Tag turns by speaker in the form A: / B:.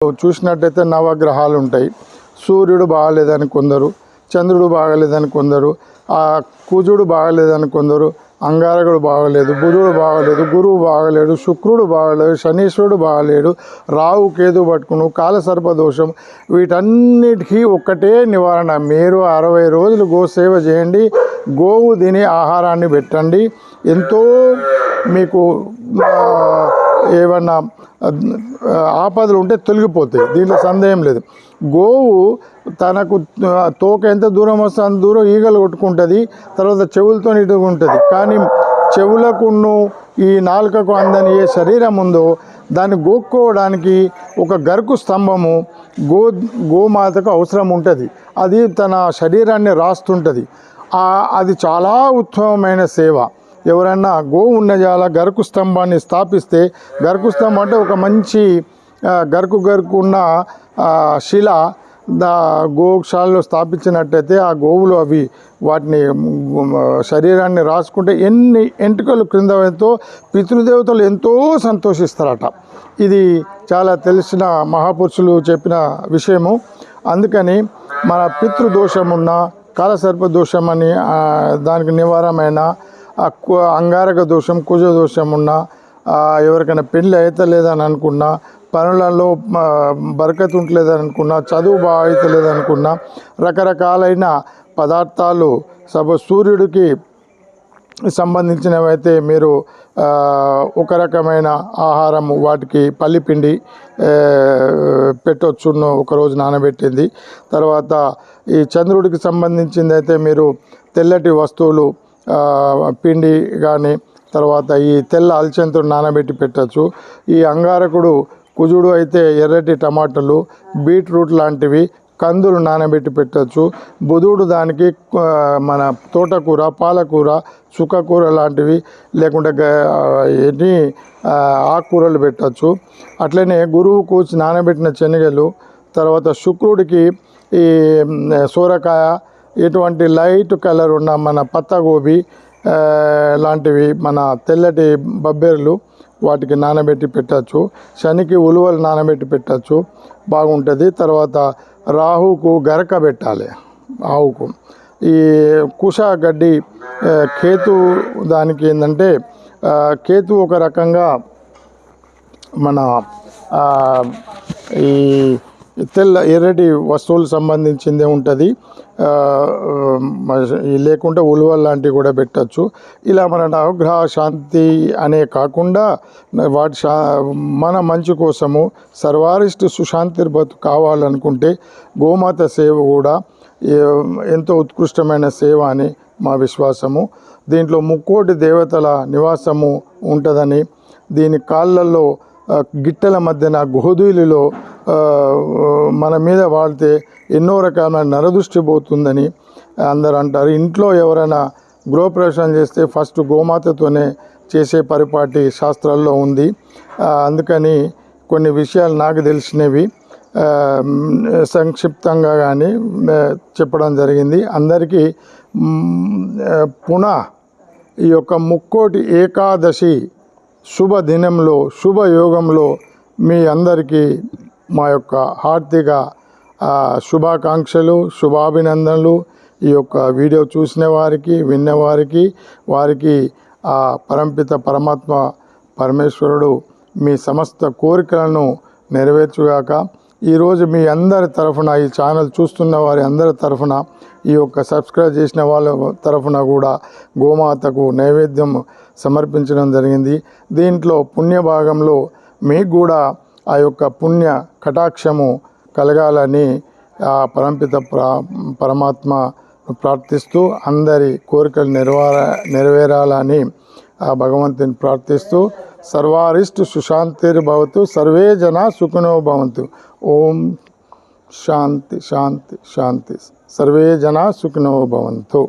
A: చూసినట్టయితే నవగ్రహాలు ఉంటాయి. సూర్యుడు బాగలేదని కొందరు, చంద్రుడు బాగలేదని కొందరు, కుజుడు బాగలేదని కొందరు, అంగారకుడు బాగలేదు, బుధుడు బాగలేదు, గురువు బాగలేడు, శుక్రుడు బాగలేడు, శనీశ్వరుడు బాగలేడు, రాహు కేతు పట్టుకును, కాలసర్ప దోషం. వీటన్నిటికీ ఒక్కటే నివారణ. మీరు 60 రోజులు గోసేవ చేయండి, గోవు తినే ఆహారాన్ని పెట్టండి. ఎంతో మీకు ఏమన్నా ఆపదలు ఉంటే తొలగిపోతాయి. దీంట్లో సందేహం లేదు. గోవు తనకు తోక ఎంత దూరం వస్తే అంత దూరం ఈగలు కొట్టుకుంటుంది, తర్వాత చెవులతో ఇటుకుంటుంది. కానీ చెవులకును ఈ నాలుకకు అందని ఏ శరీరం ఉందో దాన్ని గోక్కోవడానికి ఒక గరుకు స్తంభము గోమాతకు అవసరం ఉంటుంది. అది తన శరీరాన్ని రాస్తుంటుంది. అది చాలా ఉత్తమమైన సేవ. ఎవరైనా గోవు ఉన్న జాల గరుకు స్తంభాన్ని స్థాపిస్తే, గరుకు స్తంభం అంటే ఒక మంచి గరుకు ఉన్న శిల గోశాలలో స్థాపించినట్టయితే ఆ గోవులు అవి వాటిని శరీరాన్ని రాసుకుంటే ఎన్ని ఎంటుకలు క్రింద ఎంతో పితృదేవతలు ఎంతో సంతోషిస్తారట. ఇది చాలా తెలిసిన మహాపురుషులు చెప్పిన విషయము. అందుకని మన పితృదోషమున్న కాలసర్ప దోషమని దానికి నివారమైన అంగారక దోషం, కుజ దోషం ఉన్న, ఎవరికైనా పెళ్ళి అవుతలేదని అనుకున్నా, పనులలో బరకత్ ఉంటలేదని అనుకున్నా, చదువు బాగా అవుతలేదు అనుకున్నా, రకరకాలైన పదార్థాలు సూర్యుడికి సంబంధించినవైతే మీరు ఒక రకమైన ఆహారము వాటికి పల్లిపిండి పెట్టవచ్చు, ఒకరోజు నానబెట్టింది. తర్వాత ఈ చంద్రుడికి సంబంధించింది అయితే మీరు తెల్లటి వస్తువులు పిండి కానీ, తర్వాత ఈ తెల్ల అలచంతుడు నానబెట్టి పెట్టచ్చు. ఈ అంగారకుడు కుజుడు అయితే ఎర్రటి టమాటాలు, బీట్రూట్ లాంటివి, కందులు నానబెట్టి పెట్టచ్చు. బుధుడు దానికి మన తోటకూర, పాలకూర, చుక్కకూర లాంటివి, లేకుంటే ఎన్ని ఆకుకూరలు పెట్టచ్చు. అట్లనే గురువు కూర్చి నానబెట్టిన శనగలు, తర్వాత శుక్రుడికి ఈ సోరకాయ, ఇటువంటి లైట్ కలర్ ఉన్న మన పత్తగోబి లాంటివి, మన తెల్లటి బబ్బెర్లు వాటికి నానబెట్టి పెట్టచ్చు. శనికి ఉలువలు నానబెట్టి పెట్టచ్చు, బాగుంటుంది. తర్వాత రాహుకు గరక పెట్టాలి. ఆవుకు ఈ కుష గడ్డి, కేతు దానికి ఏంటంటే కేతు ఒక రకంగా మన ఈ తెల్ల ఎర్రటి వస్తువులకు సంబంధించిందే ఉంటుంది. లేకుంటే ఉలువలు లాంటివి కూడా పెట్టచ్చు. ఇలా మన నవగ్రహ శాంతి అనే కాకుండా మన మంచి కోసము సర్వారిష్ట సుశాంతిర్భత్ కావాలనుకుంటే గోమాత సేవ కూడా ఎంతో ఉత్కృష్టమైన సేవ అని మా విశ్వాసము. దీంట్లో 3 దేవతల నివాసము ఉంటుందని, దీని కాళ్ళల్లో గిట్టెల మధ్యన గోధులిలో మన మీద వాడితే ఎన్నో రకాల నరదృష్టి పోతుందని అందరు అంటారు. ఇంట్లో ఎవరైనా గృహప్రవేశం చేస్తే ఫస్ట్ గోమాతతోనే చేసే పరిపాటి శాస్త్రాల్లో ఉంది. అందుకని కొన్ని విషయాలు నాకు తెలిసినవి సంక్షిప్తంగా కానీ చెప్పడం జరిగింది. అందరికీ పునః ఈ యొక్క 3కోటి ఏకాదశి శుభదినంలో, శుభయోగంలో మీ అందరికీ మా యొక్క హార్దిక శుభాకాంక్షలు, శుభాభినందనలు. ఈ యొక్క వీడియో చూసిన వారికి, విన్నవారికి, వారికి ఆ పరంపిత పరమాత్మ పరమేశ్వరుడు మీ సమస్త కోరికలను నెరవేర్చుగాక. ఈరోజు మీ అందరి తరఫున, ఈ ఛానల్ చూస్తున్న వారి అందరి తరఫున, ఈ యొక్క సబ్స్క్రైబ్ చేసిన వాళ్ళ తరఫున కూడా గోమాతకు నైవేద్యం సమర్పించడం జరిగింది. దీంట్లో పుణ్యభాగంలో మీకు కూడా ఆ యొక్క పుణ్య కటాక్షము కలగాలని ఆ పరంపిత పరమాత్మ ప్రార్థిస్తూ, అందరి కోరికలు నెరవేరాలని ఆ భగవంతుని ప్రార్థిస్తూ, సర్వారిష్టు సుశాంతిర్భవతు, సర్వే జనా సుఖినో భవంతు. ఓం శాంతి శాంతి శాంతి. సర్వే జనా సుఖినో భవంతు.